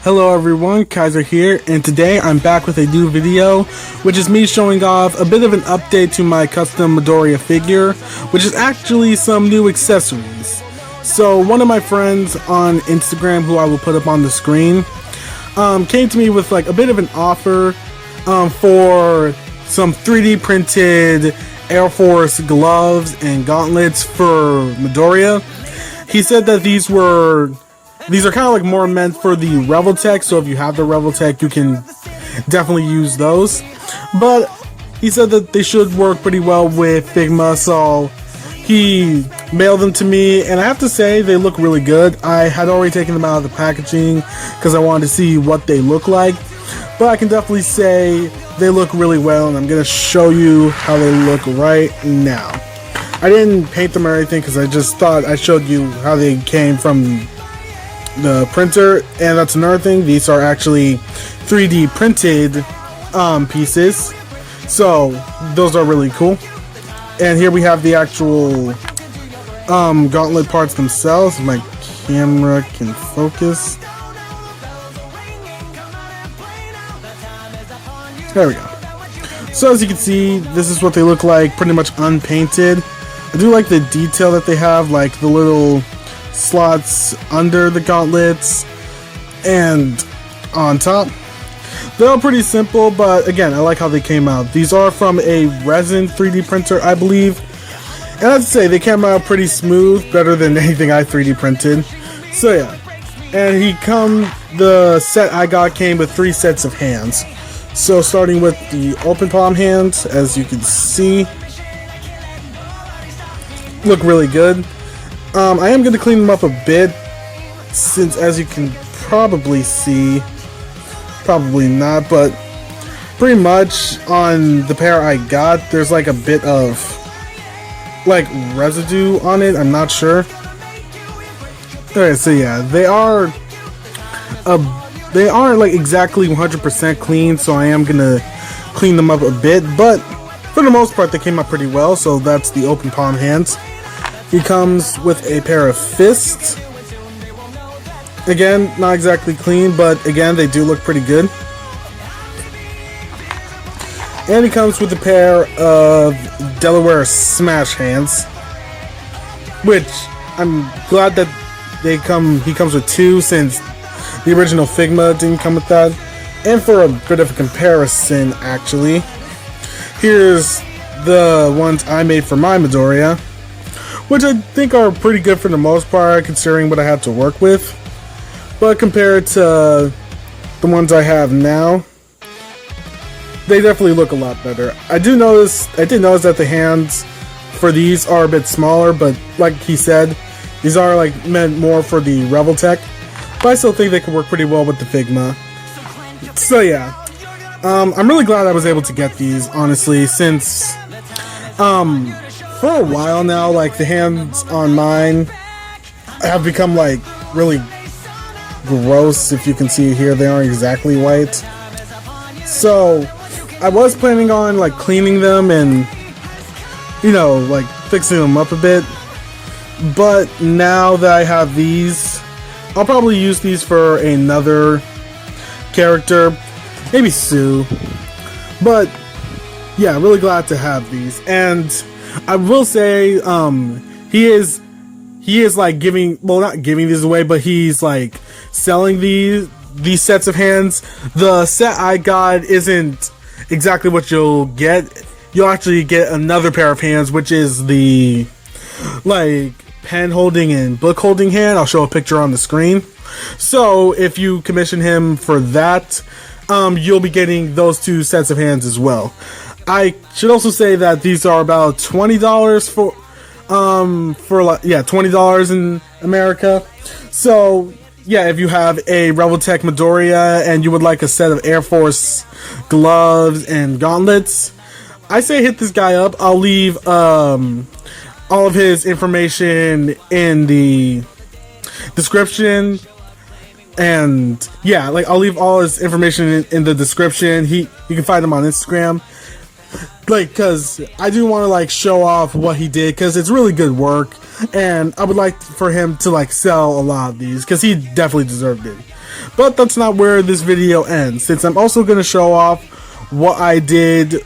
Hello everyone, Kaiser here, and today I'm back with a new video, which is me showing off a bit of an update to my custom Midoriya figure, which is actually some new accessories. So one of my friends on Instagram, who I will put up on the screen, came to me with like a bit of an offer for some 3D printed Airforce gloves and gauntlets for Midoriya. He said that these are kind of like more meant for the Revoltech, so if you have the Revoltech, you can definitely use those. But he said that they should work pretty well with Figma, so he mailed them to me, and I have to say they look really good. I had already taken them out of the packaging because I wanted to see what they look like, but I can definitely say they look really well, and I'm going to show you how they look right now. I didn't paint them or anything because I just thought I showed you how they came from the printer, and that's another thing. These are actually 3D printed pieces, so those are really cool. And here we have the actual gauntlet parts themselves. My camera can focus. There we go. So as you can see, this is what they look like, pretty much unpainted. I do like the detail that they have, like the little slots under the gauntlets and on top. They're all pretty simple, but again, I like how they came out. These are from a resin 3D printer, I believe, and I have to say they came out pretty smooth, better than anything I 3D printed. So yeah, and the set I got came with 3 sets of hands. So starting with the open palm hands, as you can see, look really good. I am going to clean them up a bit, since as you can probably see, probably not, but pretty much on the pair I got, there's like a bit of like residue on it. I'm not sure. Alright, so yeah, they aren't like exactly 100% clean, so I am going to clean them up a bit, but for the most part they came out pretty well. So that's the open palm hands. He comes with a pair of fists. Again, not exactly clean, but again, they do look pretty good. And he comes with a pair of Delaware Smash hands, which I'm glad that he comes with 2, since the original Figma didn't come with that. And for a bit of a comparison, actually, here's the ones I made for my Midoriya, which I think are pretty good for the most part, considering what I had to work with. But compared to the ones I have now, they definitely look a lot better. I did notice that the hands for these are a bit smaller, but like he said, these are like meant more for the Revoltech. But I still think they could work pretty well with the Figma. So yeah, I'm really glad I was able to get these, honestly, since for a while now, like the hands on mine have become like really gross. If you can see here, they aren't exactly white. So I was planning on like cleaning them and, you know, like fixing them up a bit. But now that I have these, I'll probably use these for another character, maybe Sue. But yeah, really glad to have these. And I will say, he is like giving, well, not giving these away, but he's like selling these sets of hands. The set I got isn't exactly what you'll get. You'll actually get another pair of hands, which is the like pen holding and book holding hand. I'll show a picture on the screen. So if you commission him for that, you'll be getting those 2 sets of hands as well. I should also say that these are about $20 for like, yeah, $20 in America. So yeah, if you have a Revoltech Midoriya and you would like a set of Airforce gloves and gauntlets, I say hit this guy up. I'll leave all of his information in the description. And yeah, like I'll leave all his information in the description. You can find him on Instagram. Like, cause I do want to like show off what he did, cause it's really good work, and I would like for him to like sell a lot of these, cause he definitely deserved it. But that's not where this video ends, since I'm also going to show off what I did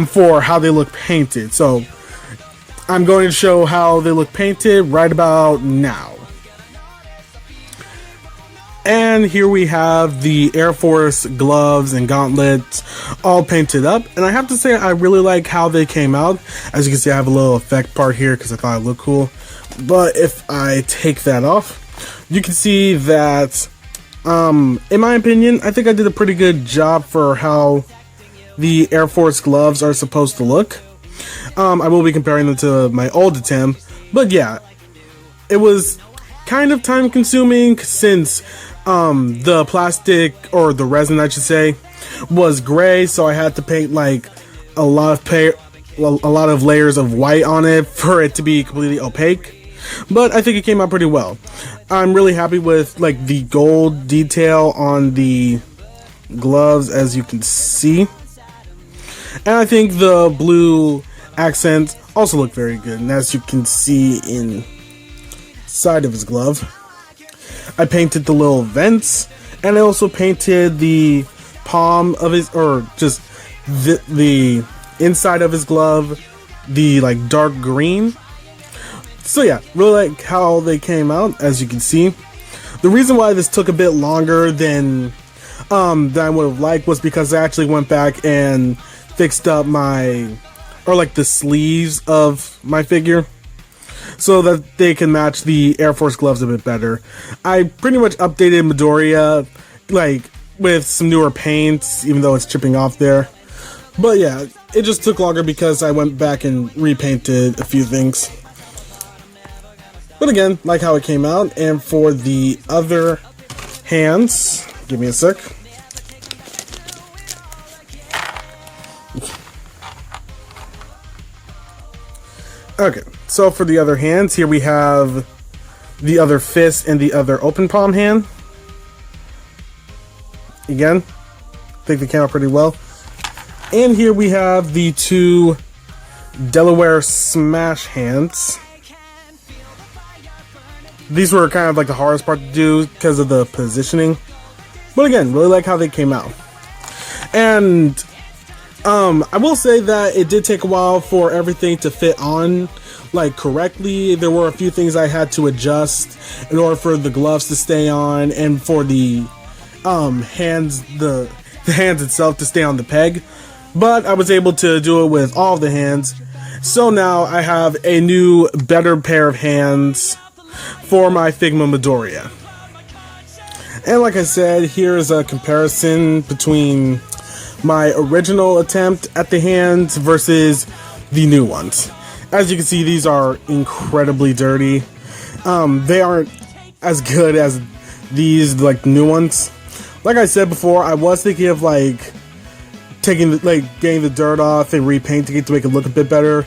for how they look painted. So I'm going to show how they look painted right about now. And here we have the Airforce gloves and gauntlets all painted up. And I have to say, I really like how they came out. As you can see, I have a little effect part here because I thought it looked cool. But if I take that off, you can see that, in my opinion, I think I did a pretty good job for how the Airforce gloves are supposed to look. I will be comparing them to my old attempt. But yeah, it was kind of time consuming since the plastic, or the resin I should say, was gray, so I had to paint like a lot of layers of white on it for it to be completely opaque. But I think it came out pretty well. I'm really happy with like the gold detail on the gloves, as you can see, and I think the blue accents also look very good, and as you can see inside of his glove, I painted the little vents, and I also painted the palm of his, or just the inside of his glove, the like dark green. So yeah, really like how they came out. As you can see, the reason why this took a bit longer than I would have liked was because I actually went back and fixed up the sleeves of my figure, so that they can match the Airforce gloves a bit better. I pretty much updated Midoriya, like, with some newer paints, even though it's chipping off there. But yeah, it just took longer because I went back and repainted a few things. But again, like how it came out. And for the other hands, give me a sec. Okay, so for the other hands, here we have the other fist and the other open palm hand. Again, I think they came out pretty well. And here we have the two Delaware smash hands. These were kind of like the hardest part to do because of the positioning. But again, really like how they came out. And I will say that it did take a while for everything to fit on, like, correctly. There were a few things I had to adjust in order for the gloves to stay on, and for the hands, the hands itself to stay on the peg. But I was able to do it with all of the hands. So now I have a new, better pair of hands for my Figma Midoriya. And like I said, here's a comparison between my original attempt at the hands versus the new ones. As you can see, these are incredibly dirty. They aren't as good as these, like, new ones. Like I said before, I was thinking of like getting the dirt off and repainting it to make it look a bit better.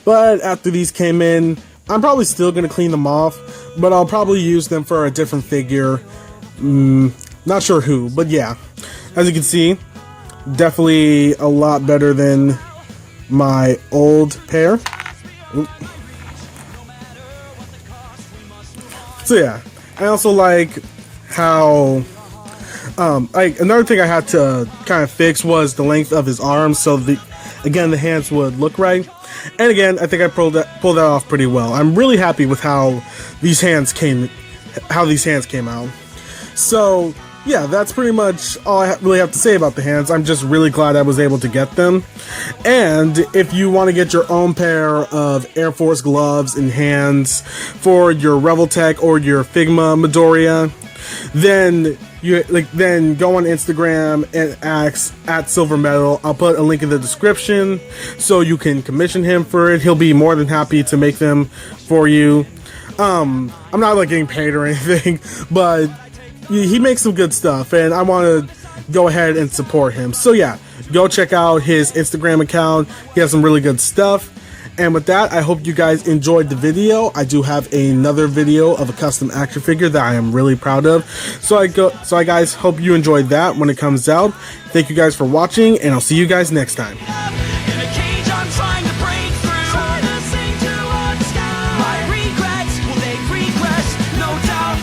But after these came in, I'm probably still gonna clean them off, but I'll probably use them for a different figure. Not sure who, but yeah. As you can see, definitely a lot better than my old pair. Oop. So yeah, I also like how another thing I had to kind of fix was the length of his arms, so the hands would look right. And again, I think I pulled that off pretty well. I'm really happy with how these hands came out. So yeah, that's pretty much all I really have to say about the hands. I'm just really glad I was able to get them. And if you want to get your own pair of Airforce gloves and hands for your Revoltech or your Figma Midoriya, then go on Instagram and ask @silvermetal. I'll put a link in the description so you can commission him for it. He'll be more than happy to make them for you. I'm not like getting paid or anything, but he makes some good stuff, and I want to go ahead and support him. So yeah, go check out his Instagram account. He has some really good stuff. And with that, I hope you guys enjoyed the video. I do have another video of a custom action figure that I am really proud of. So I guys hope you enjoyed that when it comes out. Thank you guys for watching, and I'll see you guys next time. No doubt,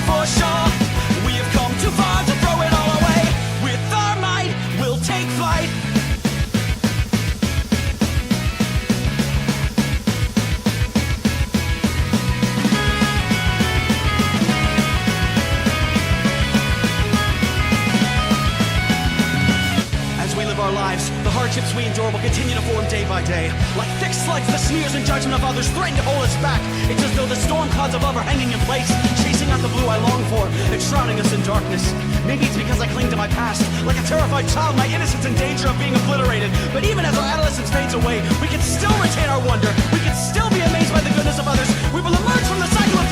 for sure, we have come too far. our lives, the hardships we endure will continue to form day by day. Like thick sludge, the sneers and judgment of others threaten to hold us back. It's as though the storm clouds above are hanging in place, chasing out the blue I long for and shrouding us in darkness. Maybe it's because I cling to my past. Like a terrified child, my innocence in danger of being obliterated. But even as our adolescence fades away, we can still retain our wonder. We can still be amazed by the goodness of others. We will emerge from the cycle of